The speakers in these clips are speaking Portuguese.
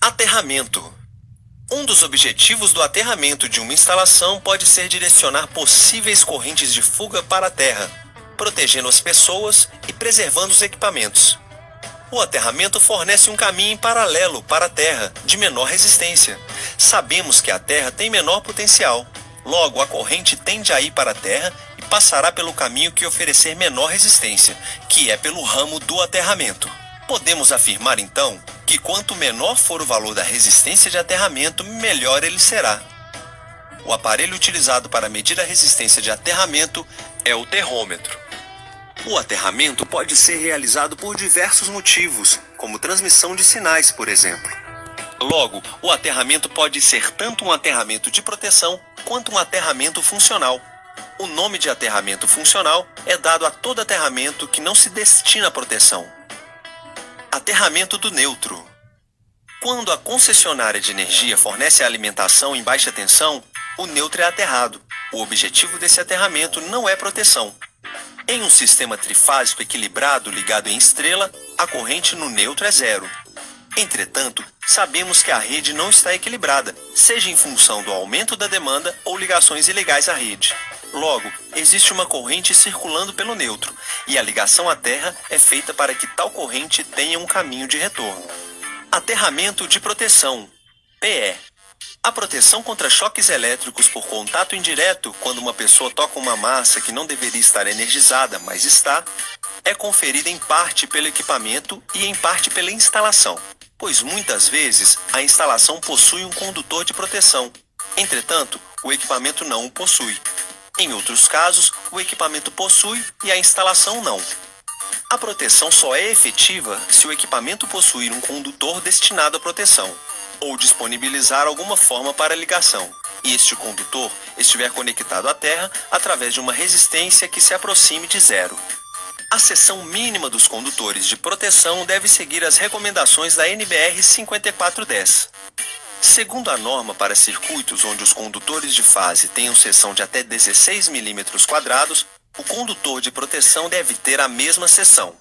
Aterramento. Um dos objetivos do aterramento de uma instalação pode ser direcionar possíveis correntes de fuga para a terra, protegendo as pessoas e preservando os equipamentos. O aterramento fornece um caminho em paralelo para a terra, de menor resistência. Sabemos que a terra tem menor potencial. Logo, a corrente tende a ir para a terra e passará pelo caminho que oferecer menor resistência, que é pelo ramo do aterramento. Podemos afirmar, então, que quanto menor for o valor da resistência de aterramento, melhor ele será. O aparelho utilizado para medir a resistência de aterramento é o terrômetro. O aterramento pode ser realizado por diversos motivos, como transmissão de sinais, por exemplo. Logo, o aterramento pode ser tanto um aterramento de proteção quanto um aterramento funcional. O nome de aterramento funcional é dado a todo aterramento que não se destina à proteção. Aterramento do neutro. Quando a concessionária de energia fornece a alimentação em baixa tensão, o neutro é aterrado. O objetivo desse aterramento não é proteção. Em um sistema trifásico equilibrado ligado em estrela, a corrente no neutro é zero. Entretanto, sabemos que a rede não está equilibrada, seja em função do aumento da demanda ou ligações ilegais à rede. Logo, existe uma corrente circulando pelo neutro, e a ligação à terra é feita para que tal corrente tenha um caminho de retorno. Aterramento de proteção, PE. A proteção contra choques elétricos por contato indireto, quando uma pessoa toca uma massa que não deveria estar energizada, mas está, é conferida em parte pelo equipamento e em parte pela instalação, pois muitas vezes a instalação possui um condutor de proteção. Entretanto, o equipamento não o possui. Em outros casos, o equipamento possui e a instalação não. A proteção só é efetiva se o equipamento possuir um condutor destinado à proteção, ou disponibilizar alguma forma para ligação, e este condutor estiver conectado à terra através de uma resistência que se aproxime de zero. A seção mínima dos condutores de proteção deve seguir as recomendações da NBR 5410. Segundo a norma para circuitos onde os condutores de fase tenham seção de até 16 mm², o condutor de proteção deve ter a mesma seção.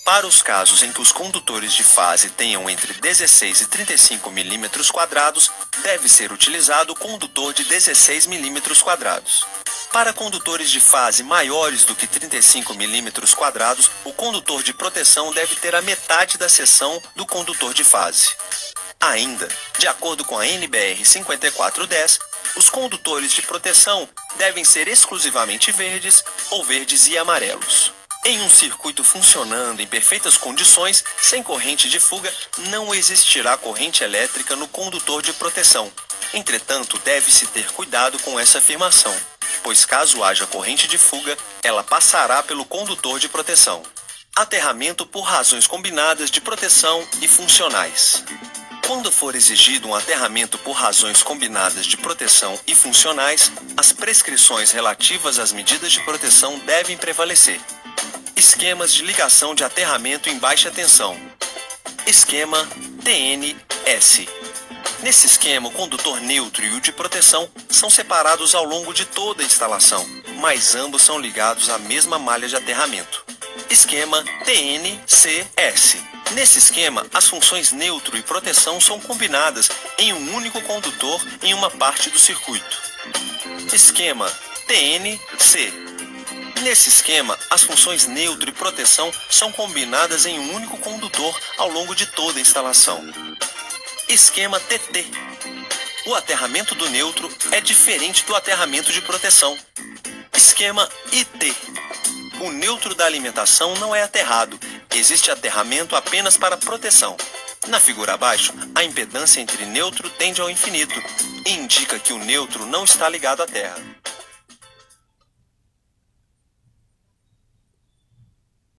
Para os casos em que os condutores de fase tenham entre 16 e 35 mm², deve ser utilizado o condutor de 16 mm². Para condutores de fase maiores do que 35 mm², o condutor de proteção deve ter a metade da seção do condutor de fase. Ainda, de acordo com a NBR 5410, os condutores de proteção devem ser exclusivamente verdes ou verdes e amarelos. Em um circuito funcionando em perfeitas condições, sem corrente de fuga, não existirá corrente elétrica no condutor de proteção. Entretanto, deve-se ter cuidado com essa afirmação, pois caso haja corrente de fuga, ela passará pelo condutor de proteção. Aterramento por razões combinadas de proteção e funcionais. Quando for exigido um aterramento por razões combinadas de proteção e funcionais, as prescrições relativas às medidas de proteção devem prevalecer. Esquemas de ligação de aterramento em baixa tensão. Esquema TNS. Nesse esquema, o condutor neutro e o de proteção são separados ao longo de toda a instalação, mas ambos são ligados à mesma malha de aterramento. Esquema TNCS. Nesse esquema, as funções neutro e proteção são combinadas em um único condutor em uma parte do circuito. Esquema TNC. Nesse esquema, as funções neutro e proteção são combinadas em um único condutor ao longo de toda a instalação. Esquema TT. O aterramento do neutro é diferente do aterramento de proteção. Esquema IT. O neutro da alimentação não é aterrado, existe aterramento apenas para proteção. Na figura abaixo, a impedância entre neutro tende ao infinito e indica que o neutro não está ligado à terra.